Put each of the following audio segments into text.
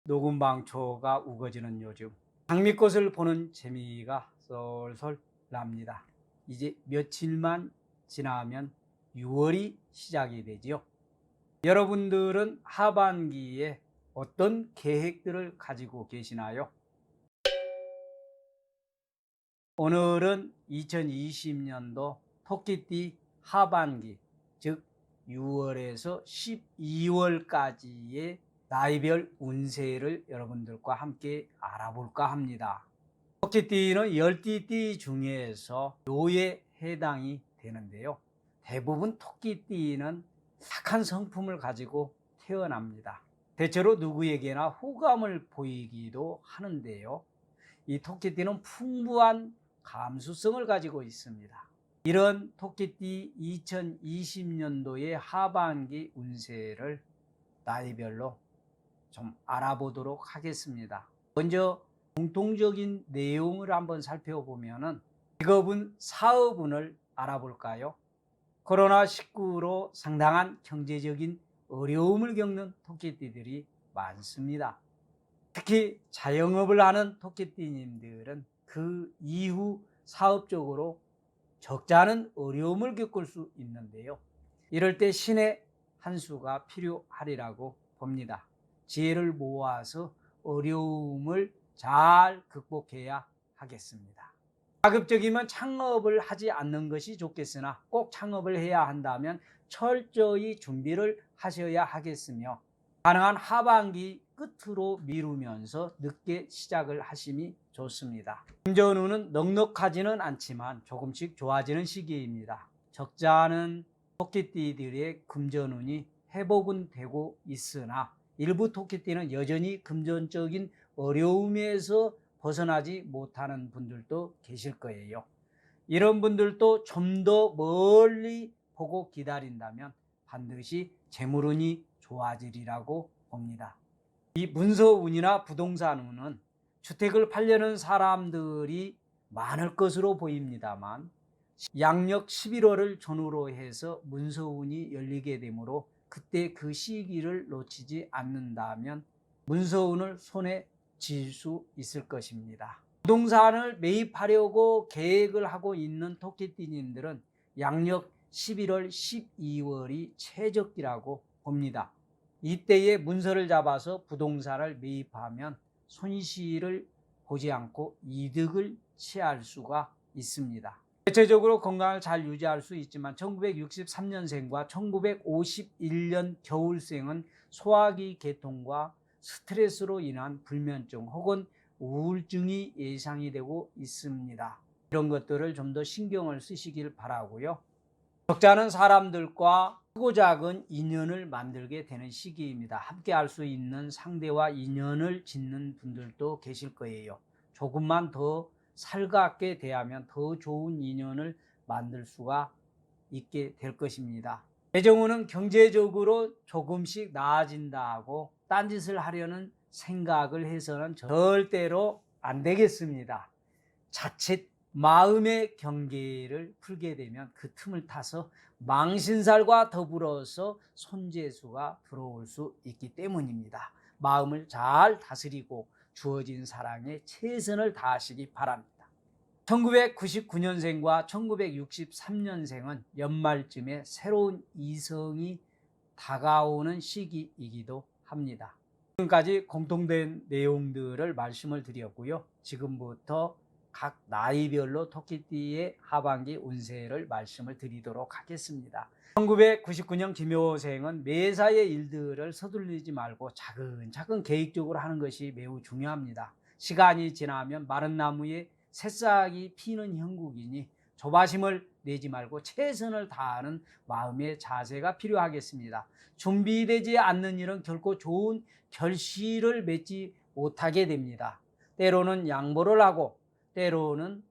녹음방초가 우거지는 요즘 장미꽃을 보는 재미가 쏠쏠 납니다. 이제 며칠만 지나면 6월이 시작이 되지요. 여러분들은 하반기에 어떤 계획들을 가지고 계시나요? 오늘은 2020년도 토끼띠 하반기, 즉 6월에서 12월까지의 나이별 운세를 여러분들과 함께 알아볼까 합니다. 토끼띠는 10띠 중에서 요에 해당이 되는데요. 대부분 토끼띠는 착한 성품을 가지고 태어납니다. 대체로 누구에게나 호감을 보이기도 하는데요. 이 토끼띠는 풍부한 감수성을 가지고 있습니다. 이런 토끼띠 2020년도의 하반기 운세를 나이별로 좀 알아보도록 하겠습니다. 먼저 공통적인 내용을 한번 살펴보면 직업은 사업운을 알아볼까요? 코로나19로 상당한 경제적인 어려움을 겪는 토끼띠들이 많습니다. 특히 자영업을 하는 토끼띠님들은 그 이후 사업적으로 적잖은 어려움을 겪을 수 있는데요. 이럴 때 신의 한 수가 필요하리라고 봅니다. 지혜를 모아서 어려움을 잘 극복해야 하겠습니다. 가급적이면 창업을 하지 않는 것이 좋겠으나 꼭 창업을 해야 한다면 철저히 준비를 하셔야 하겠으며 가능한 하반기 끝으로 미루면서 늦게 시작을 하심이 좋습니다. 금전운은 넉넉하지는 않지만 조금씩 좋아지는 시기입니다. 적잖은 토끼띠들의 금전운이 회복은 되고 있으나 일부 토끼띠는 여전히 금전적인 어려움에서 벗어나지 못하는 분들도 계실 거예요. 이런 분들도 좀 더 멀리 보고 기다린다면 반드시 재물운이 좋아지리라고 봅니다. 이 문서운이나 부동산운은 주택을 팔려는 사람들이 많을 것으로 보입니다만 양력 11월을 전후로 해서 문서운이 열리게 되므로 그때 그 시기를 놓치지 않는다면 문서운을 손에 쥘 수 있을 것입니다. 부동산을 매입하려고 계획을 하고 있는 토끼띠님들은 양력 11월, 12월이 최적기라고 봅니다. 이때에 문서를 잡아서 부동산을 매입하면 손실을 보지 않고 이득을 취할 수가 있습니다. 대체적으로 건강을 잘 유지할 수 있지만 1963년생과 1951년 겨울생은 소화기 계통과 스트레스로 인한 불면증 혹은 우울증이 예상이 되고 있습니다. 이런 것들을 좀 더 신경을 쓰시길 바라고요. 적잖은 사람들과 크고 작은 인연을 만들게 되는 시기입니다. 함께 할 수 있는 상대와 인연을 짓는 분들도 계실 거예요. 조금만 더 살갑게 대하면 더 좋은 인연을 만들 수가 있게 될 것입니다. 애정운은 경제적으로 조금씩 나아진다고 딴짓을 하려는 생각을 해서는 절대로 안 되겠습니다. 자칫 마음의 경계를 풀게 되면 그 틈을 타서 망신살과 더불어서 손재수가 들어올 수 있기 때문입니다. 마음을 잘 다스리고 주어진 사랑에 최선을 다하시기 바랍니다. 1999년생과 1963년생은 연말쯤에 새로운 이성이 다가오는 시기이기도 합니다. 지금까지 공통된 내용들을 말씀을 드렸고요. 지금부터 각 나이별로 토끼띠의 하반기 운세를 말씀을 드리도록 하겠습니다. 1999년 김효생은 매사의 일들을 서둘리지 말고 차근차근 계획적으로 하는 것이 매우 중요합니다. 시간이 지나면 마른 나무에 새싹이 피는 형국이니 조바심을 내지 말고 최선을 다하는 마음의 자세가 필요하겠습니다. 준비되지 않는 일은 결코 좋은 결실을 맺지 못하게 됩니다. 때로는 양보를 하고 때로는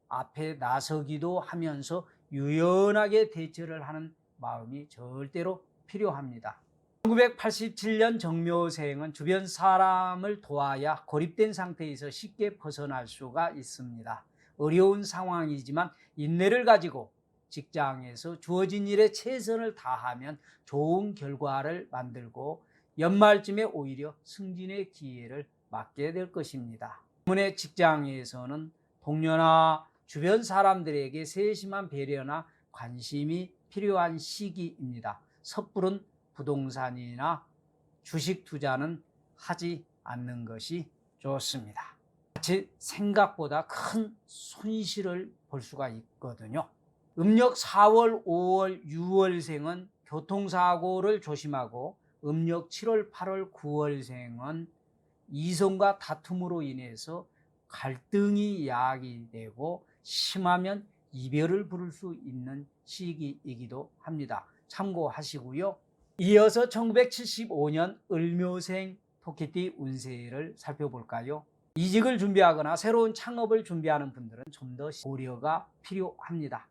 앞에 나서기도 하면서 유연하게 대처를 하는 마음이 절대로 필요합니다. 1987년 정묘생은 주변 사람을 도와야 고립된 상태에서 쉽게 벗어날 수가 있습니다. 어려운 상황이지만 인내를 가지고 직장에서 주어진 일에 최선을 다하면 좋은 결과를 만들고 연말쯤에 오히려 승진의 기회를 맞게 될 것입니다. 때문에 직장에서는 동료나 주변 사람들에게 세심한 배려나 관심이 필요한 시기입니다. 섣부른 부동산이나 주식 투자는 하지 않는 것이 좋습니다. 마치 생각보다 큰 손실을 볼 수가 있거든요. 음력 4월, 5월, 6월생은 교통사고를 조심하고 음력 7월, 8월, 9월생은 이성과 다툼으로 인해서 갈등이 야기되고 심하면 이별을 부를 수 있는 시기이기도 합니다. 참고하시고요. 이어서 1975년 을묘생 토끼띠 운세를 살펴볼까요? 이직을 준비하거나 새로운 창업을 준비하는 분들은 좀 더 고려가 필요합니다.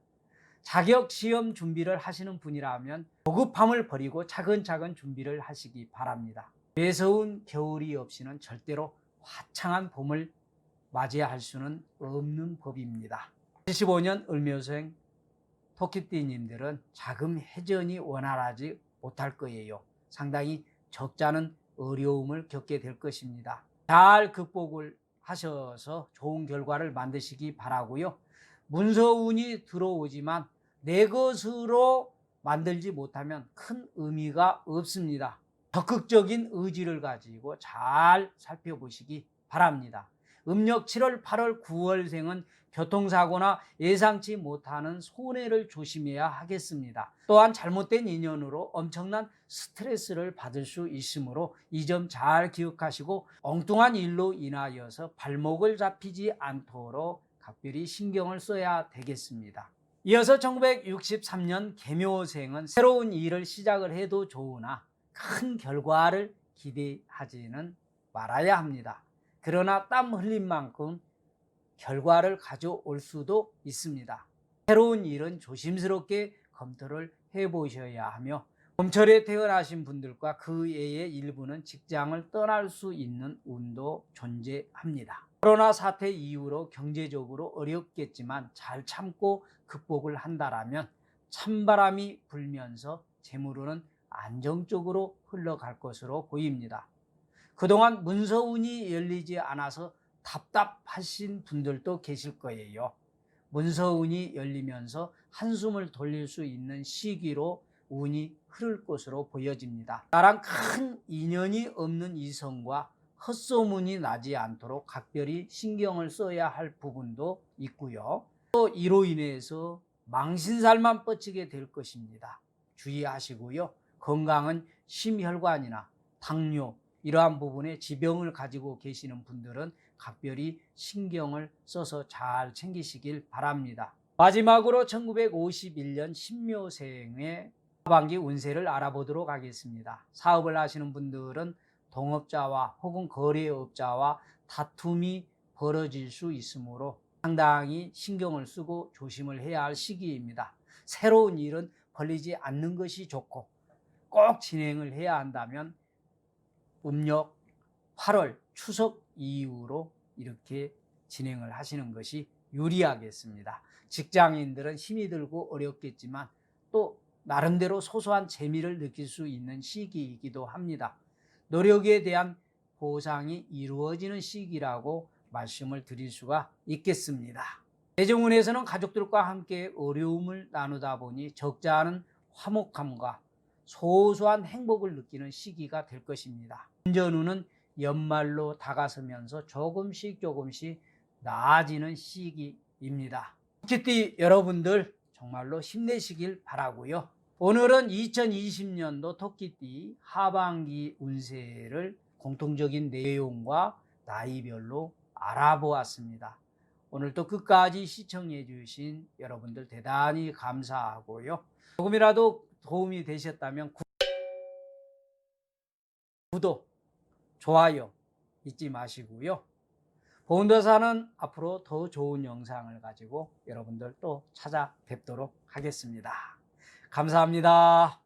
자격 시험 준비를 하시는 분이라면 조급함을 버리고 차근차근 준비를 하시기 바랍니다. 매서운 겨울이 없이는 절대로 화창한 봄을 맞이할 수는 없는 법입니다. 75년 을묘생 토끼띠님들은 자금 회전이 원활하지 못할 거예요. 상당히 적잖은 어려움을 겪게 될 것입니다. 잘 극복을 하셔서 좋은 결과를 만드시기 바라고요. 문서운이 들어오지만 내 것으로 만들지 못하면 큰 의미가 없습니다. 적극적인 의지를 가지고 잘 살펴보시기 바랍니다. 음력 7월, 8월, 9월생은 교통사고나 예상치 못하는 손해를 조심해야 하겠습니다. 또한 잘못된 인연으로 엄청난 스트레스를 받을 수 있으므로 이 점 잘 기억하시고 엉뚱한 일로 인하여서 발목을 잡히지 않도록 각별히 신경을 써야 되겠습니다. 이어서 1963년 개묘생은 새로운 일을 시작을 해도 좋으나 큰 결과를 기대하지는 말아야 합니다. 그러나 땀 흘린 만큼 결과를 가져올 수도 있습니다. 새로운 일은 조심스럽게 검토를 해보셔야 하며 봄철에 태어나신 분들과 그 외의 일부는 직장을 떠날 수 있는 운도 존재합니다. 코로나 사태 이후로 경제적으로 어렵겠지만 잘 참고 극복을 한다라면 찬바람이 불면서 재물은 안정적으로 흘러갈 것으로 보입니다. 그동안 문서운이 열리지 않아서 답답하신 분들도 계실 거예요. 문서운이 열리면서 한숨을 돌릴 수 있는 시기로 운이 흐를 것으로 보여집니다. 나랑 큰 인연이 없는 이성과 헛소문이 나지 않도록 각별히 신경을 써야 할 부분도 있고요. 또 이로 인해서 망신살만 뻗치게 될 것입니다. 주의하시고요. 건강은 심혈관이나 당뇨 이러한 부분에 지병을 가지고 계시는 분들은 각별히 신경을 써서 잘 챙기시길 바랍니다. 마지막으로 1951년 신묘생의 하반기 운세를 알아보도록 하겠습니다. 사업을 하시는 분들은 동업자와 혹은 거래업자와 다툼이 벌어질 수 있으므로 상당히 신경을 쓰고 조심을 해야 할 시기입니다. 새로운 일은 벌리지 않는 것이 좋고 꼭 진행을 해야 한다면 음력 8월 추석 이후로 이렇게 진행을 하시는 것이 유리하겠습니다. 직장인들은 힘이 들고 어렵겠지만 또 나름대로 소소한 재미를 느낄 수 있는 시기이기도 합니다. 노력에 대한 보상이 이루어지는 시기라고 말씀을 드릴 수가 있겠습니다. 애정운에서는 가족들과 함께 어려움을 나누다 보니 적지 않은 화목함과 소소한 행복을 느끼는 시기가 될 것입니다. 금전운은 연말로 다가서면서 조금씩 나아지는 시기입니다. 토끼띠 여러분들 정말로 힘내시길 바라고요. 오늘은 2020년도 토끼띠 하반기 운세를 공통적인 내용과 나이별로 알아보았습니다. 오늘도 끝까지 시청해 주신 여러분들 대단히 감사하고요. 조금이라도 도움이 되셨다면 구독, 좋아요 잊지 마시고요. 보온도사는 앞으로 더 좋은 영상을 가지고 여러분들 또 찾아뵙도록 하겠습니다. 감사합니다.